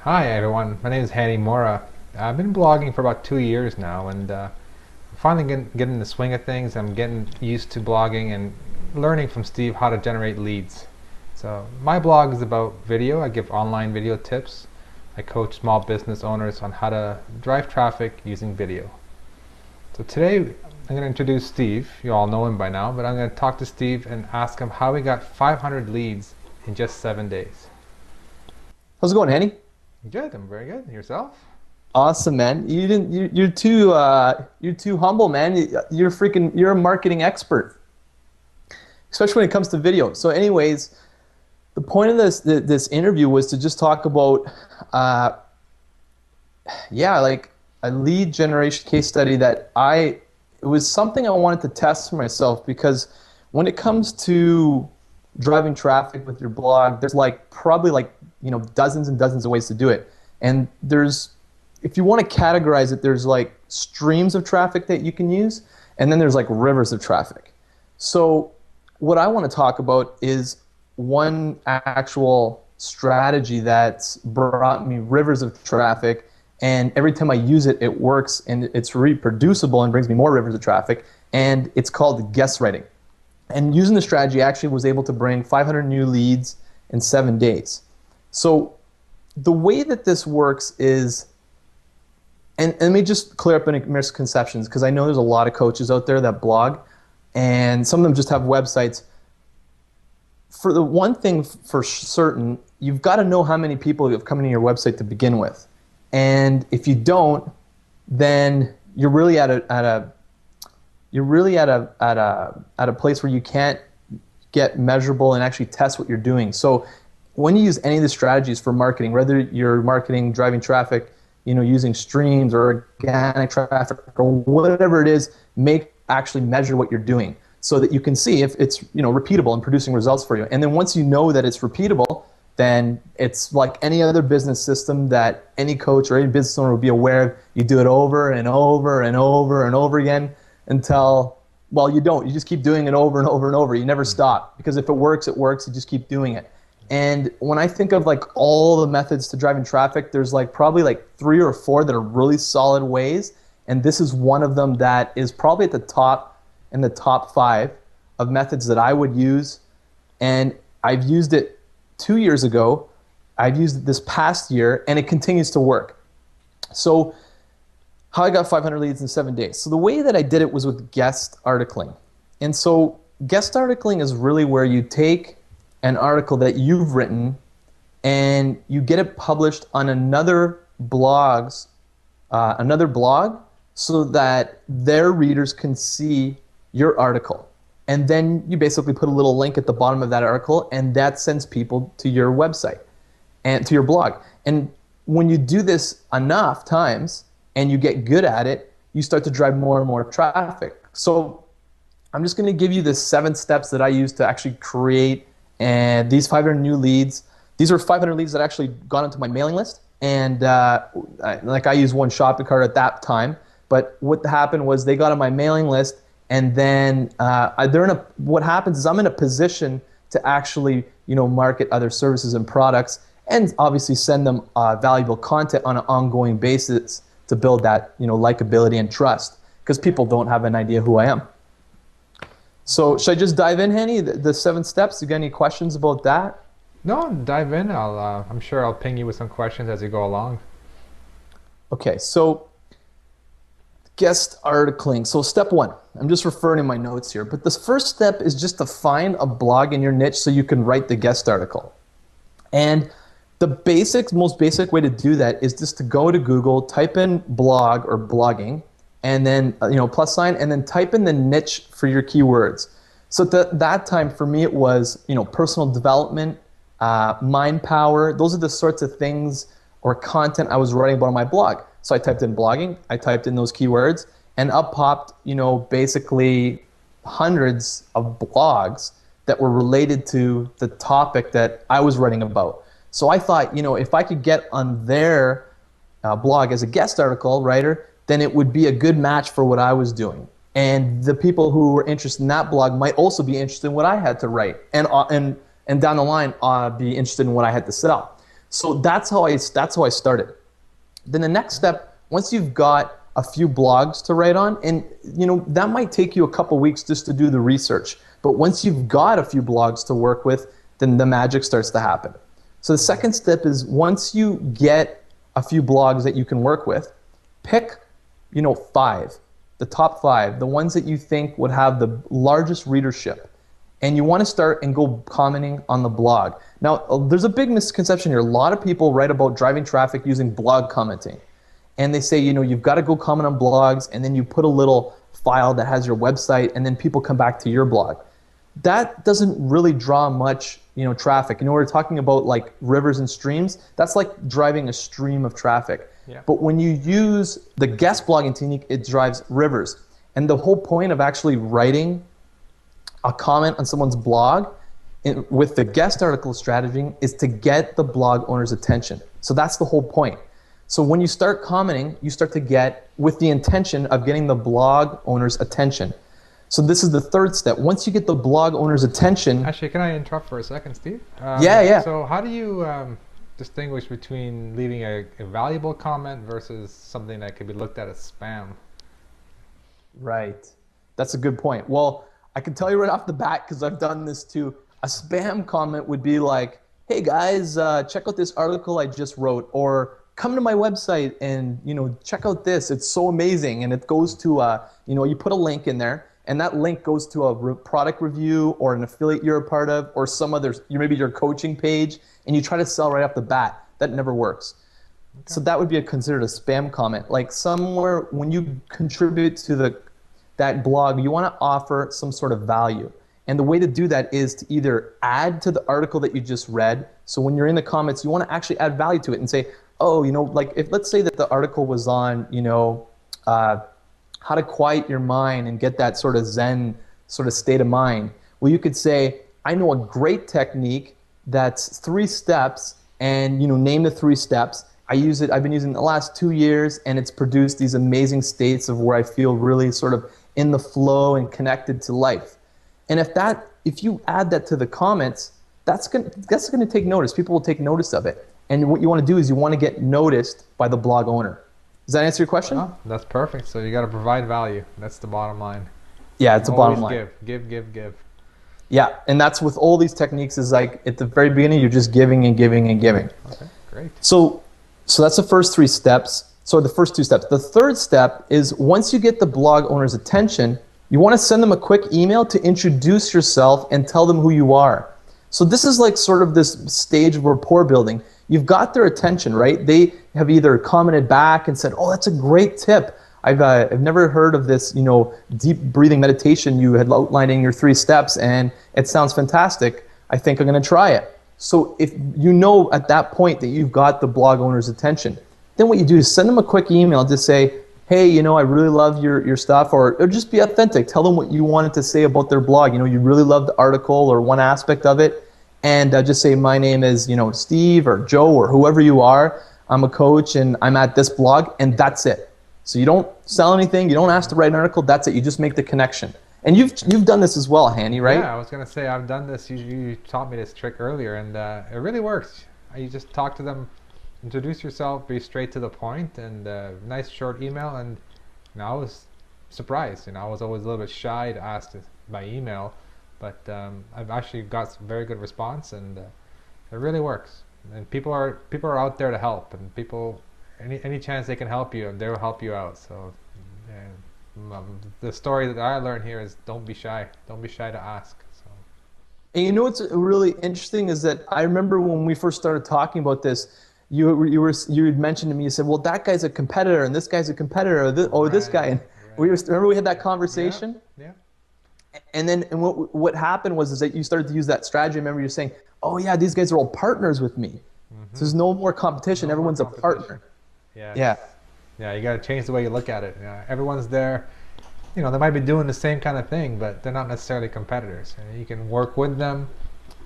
Hi everyone, my name is Hanny Mora. I've been blogging for about 2 years now, and finally getting the swing of things. I'm getting used to blogging and learning from Steve how to generate leads. So my blog is about video. I give online video tips. I coach small business owners on how to drive traffic using video. So today I'm going to introduce Steve. You all know him by now, but I'm going to talk to Steve and ask him how he got 500 leads in just 7 days. How's it going, Henny? Good, I'm very good. Yourself? Awesome, man. You're too humble, man. You're a marketing expert, especially when it comes to video. So, anyways, the point of this interview was to just talk about, like a lead generation case study it was something I wanted to test for myself, because when it comes to driving traffic with your blog, there's probably dozens and dozens of ways to do it. And if you want to categorize it, there's streams of traffic that you can use, and then there's rivers of traffic. So what I want to talk about is one actual strategy that's brought me rivers of traffic, and every time I use it, it works, and it's reproducible and brings me more rivers of traffic, and it's called guest writing. And using the strategy, I actually was able to bring 500 new leads in 7 days. So the way that this works is, and let me just clear up any misconceptions, because I know there's a lot of coaches out there that blog, and some of them just have websites. For the one thing for certain, you've got to know how many people have come to your website to begin with. And if you don't, then you're really at a place where you can't get measurable and actually test what you're doing. So when you use any of the strategies for marketing, whether you're marketing, driving traffic, using streams or organic traffic or whatever it is, actually measure what you're doing so that you can see if it's repeatable and producing results for you. And then once you know that it's repeatable, then it's like any other business system that any coach or any business owner will be aware of. You do it over and over and over and over again until, well, you don't. You just keep doing it over and over and over. You never stop, because if it works, it works. You just keep doing it. And when I think of all the methods to driving traffic, there's probably 3 or 4 that are really solid ways, and this is one of them that is probably at the top, in the top 5 of methods that I would use. And I've used it 2 years ago, I've used it this past year, and it continues to work. So how I got 500 leads in 7 days. So the way that I did it was with guest articling. And so guest articling is really where you take an article that you've written and you get it published on another blog so that their readers can see your article. And then you basically put a little link at the bottom of that article, and that sends people to your website and to your blog. And when you do this enough times and you get good at it, you start to drive more and more traffic. So I'm just going to give you the 7 steps that I use to actually create these 500 new leads. These are 500 leads that actually got into my mailing list, and I used one shopping cart at that time. But what happened was they got on my mailing list, and then what happens is I'm in a position to actually market other services and products, and obviously send them valuable content on an ongoing basis to build that likability and trust, because people don't have an idea who I am. So should I just dive in, Henny? The 7 steps. You got any questions about that? No, dive in. I'm sure I'll ping you with some questions as you go along. Okay, so guest articling. So step 1, I'm just referring to my notes here, but this first step is just to find a blog in your niche so you can write the guest article. And the most basic way to do that is just to go to Google, type in blog or blogging, and then +, and then type in the niche for your keywords. So that time for me it was personal development, mind power. Those are the sorts of things or content I was writing about on my blog. So I typed in blogging, I typed in those keywords, and up popped basically hundreds of blogs that were related to the topic that I was writing about. So I thought, if I could get on their blog as a guest article writer, then it would be a good match for what I was doing. And the people who were interested in that blog might also be interested in what I had to write, and down the line be interested in what I had to sell. So that's how I started. Then the next step, once you've got a few blogs to write on, and that might take you a couple weeks just to do the research. But once you've got a few blogs to work with, then the magic starts to happen. So the second step is once you get a few blogs that you can work with, pick, five, the top five, the ones that you think would have the largest readership. And you want to start and go commenting on the blog. Now, there's a big misconception here. A lot of people write about driving traffic using blog commenting. And they say, you've got to go comment on blogs, and then you put a little file that has your website, and then people come back to your blog. That doesn't really draw much, traffic. We're talking about like rivers and streams. That's like driving a stream of traffic. Yeah. But when you use the guest blogging technique, it drives rivers. And the whole point of actually writing a comment on someone's blog with the guest article strategy is to get the blog owner's attention. So that's the whole point. So when you start commenting, you start to get with the intention of getting the blog owner's attention. So this is the third step. Once you get the blog owner's attention... Actually, can I interrupt for a second, Steve? Yeah. So how do you distinguish between leaving a valuable comment versus something that could be looked at as spam? Right. That's a good point. Well, I can tell you right off the bat, because I've done this too. A spam comment would be like, hey guys, check out this article I just wrote, or come to my website and check out this. It's so amazing. And it goes to, you put a link in there, and that link goes to a product review or an affiliate you're a part of, or some other, maybe your coaching page, and you try to sell right off the bat. That never works. Okay. So that would be considered a spam comment. Like somewhere when you contribute to that blog, you want to offer some sort of value. And the way to do that is to either add to the article that you just read. So when you're in the comments, you want to actually add value to it and say, oh, like if let's say that the article was on, how to quiet your mind and get that sort of Zen sort of state of mind. Well, you could say, I know a great technique that's 3 steps, and name the 3 steps. I've been using it the last 2 years, and it's produced these amazing states of where I feel really sort of in the flow and connected to life. And if you add that to the comments, that's going to take notice. People will take notice of it. And what you want to do is you want to get noticed by the blog owner. Does that answer your question? Oh, that's perfect. So you got to provide value. That's the bottom line. Yeah, it's a bottom line. Give. Yeah, and that's with all these techniques is like at the very beginning, you're just giving and giving and giving. Okay, great. So that's the first 3 steps. So the first 2 steps. The third step is once you get the blog owner's attention, you want to send them a quick email to introduce yourself and tell them who you are. So this is like sort of this stage of rapport building. You've got their attention, right? They have either commented back and said, oh, that's a great tip. I've never heard of this, deep breathing meditation you had outlined in your 3 steps, and it sounds fantastic. I think I'm going to try it. So if at that point that you've got the blog owner's attention, then what you do is send them a quick email to say, hey, I really love your stuff, or just be authentic. Tell them what you wanted to say about their blog. You really love the article or one aspect of it. And just say, my name is, Steve or Joe or whoever you are. I'm a coach and I'm at this blog, and that's it. So you don't sell anything. You don't ask to write an article. That's it. You just make the connection. And you've done this as well, Hanny, right? Yeah, I was going to say I've done this. You taught me this trick earlier, and it really works. You just talk to them, introduce yourself, be straight to the point, and nice short email. And I was surprised. I was always a little bit shy to ask by email. But I've actually got some very good response, and it really works. And people are out there to help, and people any chance they can help you, they will help you out. So the story that I learned here is don't be shy. Don't be shy to ask. So. And what's really interesting is that I remember when we first started talking about this, you had mentioned to me, you said, well, that guy's a competitor, and this guy's a competitor, or this guy. And remember we had that conversation? Yeah. And then what happened was that you started to use that strategy. I remember you saying, oh yeah, these guys are all partners with me. Mm-hmm. So there's no more competition. Everyone's a partner. Yeah, you got to change the way you look at it. Everyone's there. They might be doing the same kind of thing, but they're not necessarily competitors. You can work with them.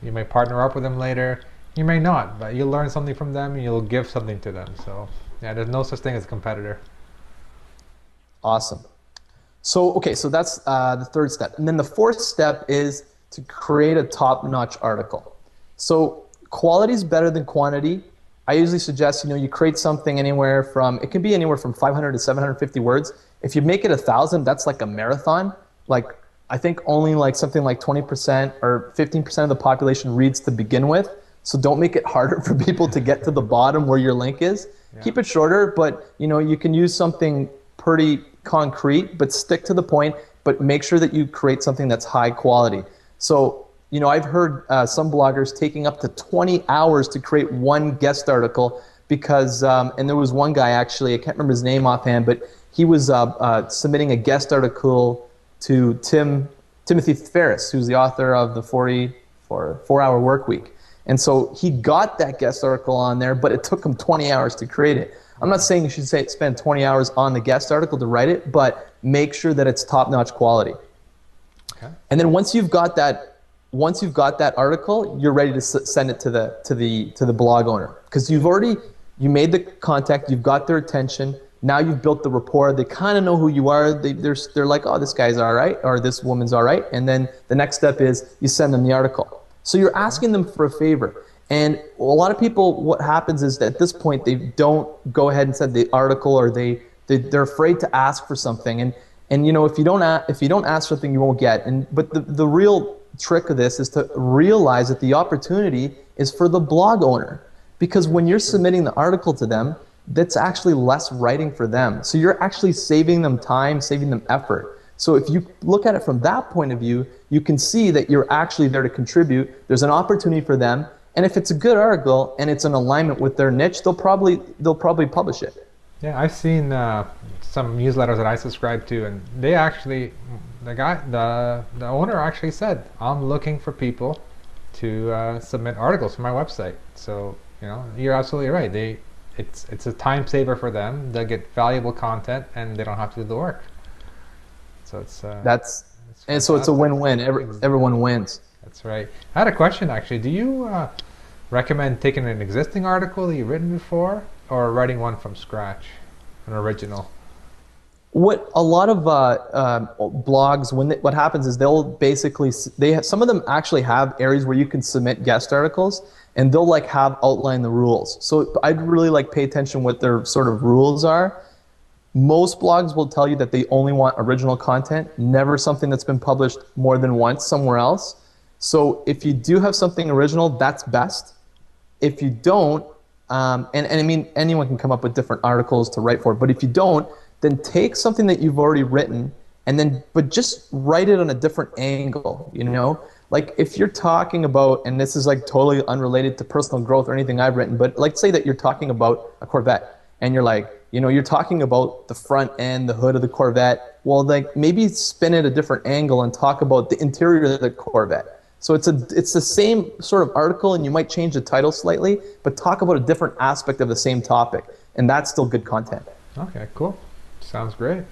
You may partner up with them later. You may not, but you'll learn something from them and you'll give something to them. So there's no such thing as a competitor. Awesome. So that's the third step. And then the fourth step is to create a top-notch article. So quality is better than quantity, I usually suggest, you create something anywhere from, it can be anywhere from 500 to 750 words. If you make it 1,000, that's like a marathon. Like, I think only like something like 20% or 15% of the population reads to begin with. So don't make it harder for people to get to the bottom where your link is. Yeah. Keep it shorter, but you can use something pretty concrete, but stick to the point, but make sure that you create something that's high quality. So, I've heard some bloggers taking up to 20 hours to create one guest article because, and there was one guy actually, I can't remember his name offhand, but he was submitting a guest article to Timothy Ferriss, who's the author of the 4-Hour Workweek. And so he got that guest article on there, but it took him 20 hours to create it. I'm not saying you should spend 20 hours on the guest article to write it, but make sure that it's top-notch quality. Okay. And then once you've got that article, you're ready to send it to the blog owner, because you made the contact, you've got their attention. Now you've built the rapport. They kind of know who you are. They're like, oh, this guy's all right, or this woman's all right. And then the next step is you send them the article. So you're asking them for a favor. And a lot of people, what happens is that at this point, they don't go ahead and send the article, or they're afraid to ask for something. And if you don't ask for something, you won't get. But the real trick of this is to realize that the opportunity is for the blog owner, because when you're submitting the article to them, that's actually less writing for them. So you're actually saving them time, saving them effort. So if you look at it from that point of view, you can see that you're actually there to contribute. There's an opportunity for them, and if it's a good article and it's in alignment with their niche, they'll probably publish it. Yeah, I've seen some newsletters that I subscribe to, and they actually, the owner actually said, I'm looking for people to submit articles for my website. So you're absolutely right. It's a time saver for them. They'll get valuable content, and they don't have to do the work. So it's a win-win. Everyone wins. That's right. I had a question actually. Do you recommend taking an existing article that you've written before, or writing one from scratch, an original? What a lot of blogs, what happens is they'll basically, some of them actually have areas where you can submit guest articles, and they'll have outline the rules. So I'd really pay attention what their sort of rules are. Most blogs will tell you that they only want original content, never something that's been published more than once somewhere else. So if you do have something original, that's best. If you don't, and I mean, anyone can come up with different articles to write for, but if you don't, then take something that you've already written, but just write it on a different angle, Like if you're talking about, and this is totally unrelated to personal growth or anything I've written, but say that you're talking about a Corvette, and you're you're talking about the front end, the hood of the Corvette. Well, maybe spin it a different angle and talk about the interior of the Corvette. So it's the same sort of article, and you might change the title slightly, but talk about a different aspect of the same topic, and that's still good content. Okay, cool. Sounds great.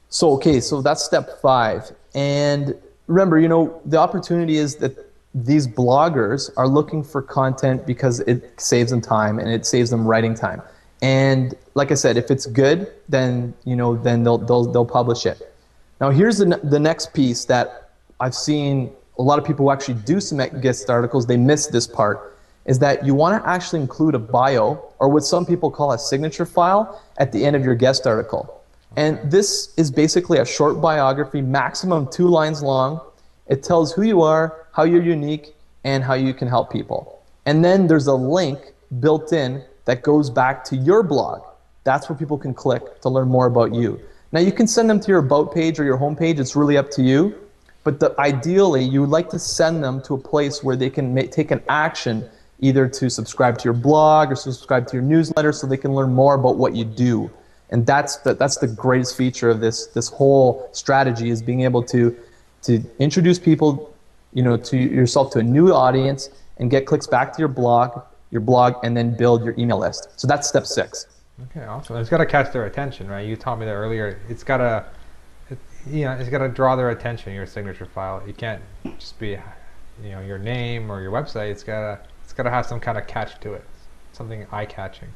So that's step 5. And remember, the opportunity is that these bloggers are looking for content because it saves them time and it saves them writing time. And like I said, if it's good, then they'll publish it. Now here's the next piece that I've seen a lot of people who actually do submit guest articles, they miss this part, is that you want to actually include a bio, or what some people call a signature file, at the end of your guest article. And this is basically a short biography, maximum 2 lines long. It tells who you are, how you're unique, and how you can help people. And then there's a link built in that goes back to your blog. That's where people can click to learn more about you. Now you can send them to your about page or your home page. It's really up to you. But ideally, you would like to send them to a place where they can take an action, either to subscribe to your blog or subscribe to your newsletter, so they can learn more about what you do. And that's the greatest feature of this whole strategy, is being able to introduce people, to yourself, to a new audience, and get clicks back to your blog, and then build your email list. So that's step 6. Okay, awesome. It's got to catch their attention, right? You taught me that earlier. It's got to draw their attention. Your signature file. It can't just be, your name or your website. It's got to have some kind of catch to it, something eye-catching.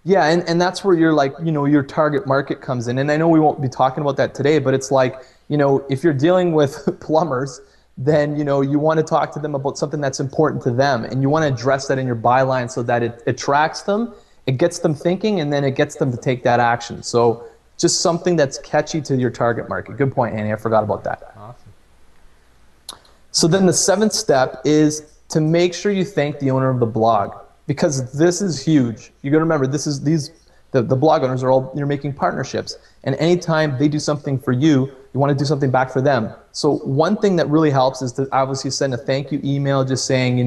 Yeah, and that's where your target market comes in. And I know we won't be talking about that today, but it's if you're dealing with plumbers, then you want to talk to them about something that's important to them, and you want to address that in your byline so that it attracts them, it gets them thinking, and then it gets them to take that action. So just something that's catchy to your target market. Good point, Annie. I forgot about that. Awesome. So then the seventh step is to make sure you thank the owner of the blog, because this is huge. You got to remember, the blog owners are all, you're making partnerships, and anytime they do something for you, you want to do something back for them. So one thing that really helps is to obviously send a thank you email, just saying,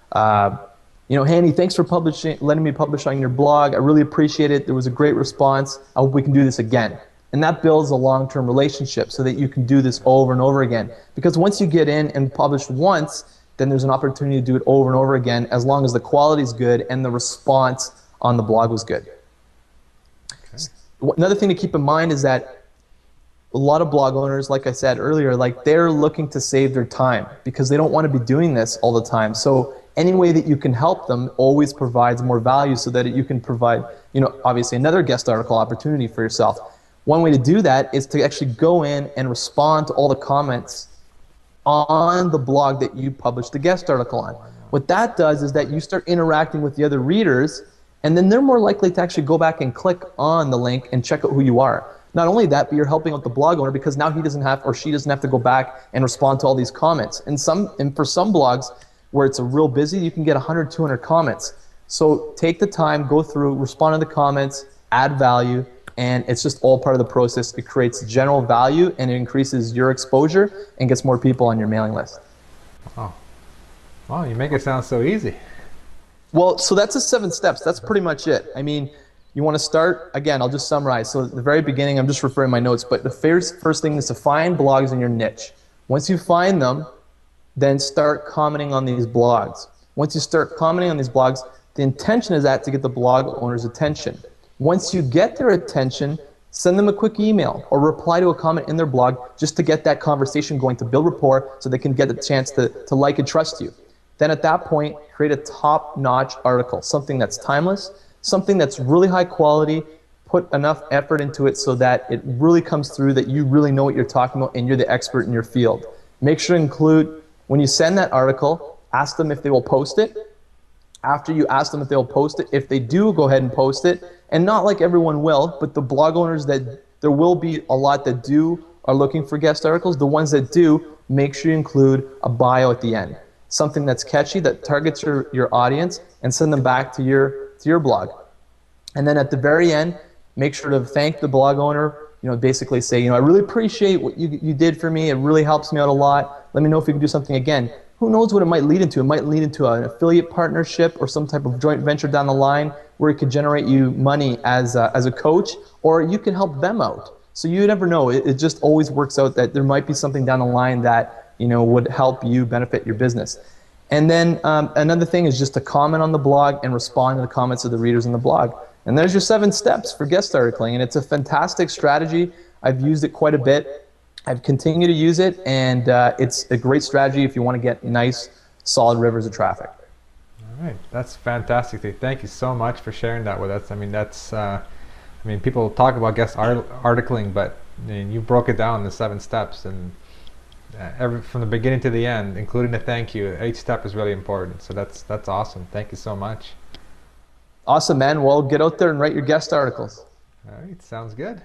Hanny, thanks for letting me publish on your blog. I really appreciate it. There was a great response. I hope we can do this again. And that builds a long-term relationship so that you can do this over and over again. Because once you get in and publish once, then there's an opportunity to do it over and over again, as long as the quality is good and the response on the blog was good. Okay. Another thing to keep in mind is that a lot of blog owners, like I said earlier, they're looking to save their time because they don't want to be doing this all the time. So any way that you can help them always provides more value, so that you can provide, obviously another guest article opportunity for yourself. One way to do that is to actually go in and respond to all the comments on the blog that you published the guest article on. What that does is that you start interacting with the other readers, and then they're more likely to actually go back and click on the link and check out who you are. Not only that, but you're helping out the blog owner, because now he doesn't have, or she doesn't have to go back and respond to all these comments. And for some blogs where it's a real busy, you can get 100, 200 comments. So take the time, go through, respond to the comments, add value, and it's just all part of the process. It creates general value, and it increases your exposure and gets more people on your mailing list. Wow. Wow, you make it sound so easy. Well, so that's the 7 steps. That's pretty much it. I mean, you want to start, again, I'll just summarize. So at the very beginning, I'm just referring my notes, but the first thing is to find blogs in your niche. Once you find them, then start commenting on these blogs. Once you start commenting on these blogs, the intention is to get the blog owner's attention. Once you get their attention, send them a quick email or reply to a comment in their blog just to get that conversation going, to build rapport so they can get a chance to like and trust you. Then at that point, create a top-notch article, something that's timeless, something that's really high quality, put enough effort into it so that it really comes through that you really know what you're talking about and you're the expert in your field. Make sure to include, when you send that article, ask them if they will post it. After you ask them if they'll post it, if they do, go ahead and post it. And not like everyone will, but the blog owners that there will be a lot that do are looking for guest articles. The ones that do, make sure you include a bio at the end. Something that's catchy, that targets your audience, and send them back to your blog. And then at the very end, make sure to thank the blog owner. Basically say, I really appreciate what you did for me. It really helps me out a lot. Let me know if we can do something again. Who knows what it might lead into? It might lead into an affiliate partnership or some type of joint venture down the line where it could generate you money as a coach, or you can help them out. So you never know. It just always works out that there might be something down the line that would help you benefit your business. And then another thing is just to comment on the blog and respond to the comments of the readers in the blog. And there's your 7 steps for guest articling, and it's a fantastic strategy. I've used it quite a bit. I've continued to use it, and it's a great strategy if you want to get nice, solid rivers of traffic. All right, that's fantastic. Thank you so much for sharing that with us. I mean, that's, people talk about guest articling, but you broke it down in the 7 steps, and from the beginning to the end, including the thank you. Each step is really important. So that's awesome. Thank you so much. Awesome, man. Well, get out there and write your guest articles. All right, sounds good.